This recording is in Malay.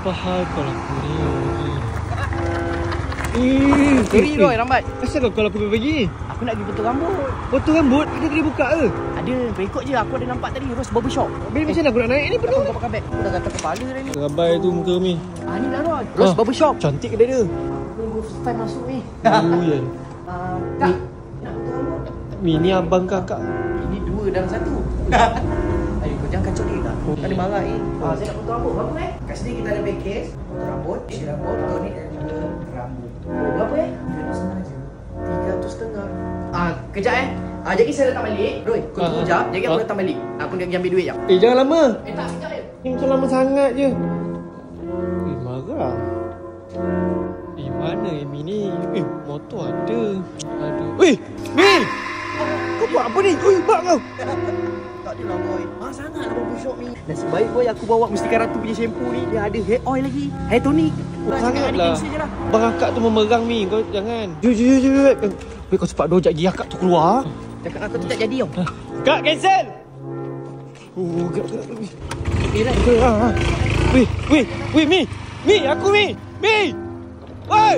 Apa hal kau laku ni? Sorry Roy, lambat. Asal kau laku pagi ni? Aku nak pergi potong rambut. Potong rambut? Ada kedai buka ke? Ada, ikut je. Aku ada nampak tadi Rose Barbershop. Habis macam mana aku nak naik ni penuh? Aku pakai beg. Aku dah gatal kepala dah ni. Rabai tu muka mi. Ni lah Roy. Rose Barbershop. Cantik kedai dia. Aku tunggu time masuk ni. Oh ya. Kak, nak potong rambut? Mi ni abang kakak. Ini dua dalam satu. Ayo, kau jangan kacau dia Kak. Ada marah ni. Saya nak potong rambut. Berapa Kat sini kita ada package. Potong rambut, isi rambut, tonik dan juga rambut. Berapa RM300 je. RM300. Kejap jadi saya datang balik. Roy, kau tunggu jap. Jadi aku datang balik. Aku nak pergi ambil duit jap. Jangan lama. Tak, sekejap je. Ni macam lama sangat je. Marah. Mana Mi ni? Motor ada. Aduh. Mi! Kau buat apa ni? Bak kau. Tak ada lah Roy. Sangat lah barbershop ni. Nasib baik Roy aku bawa Mustika Ratu punya shampoo ni. Dia ada hair oil lagi. Hair tonic. Sangatlah. Bang akak tu memerang Mi. Kau jangan. Jom. Kau cepat dojak gigi akak tu keluar. Cakap aku tu tak jadi tau. Kak, cancel! Gerak. Mi! Mi! Aku Mi! Mi! Woi!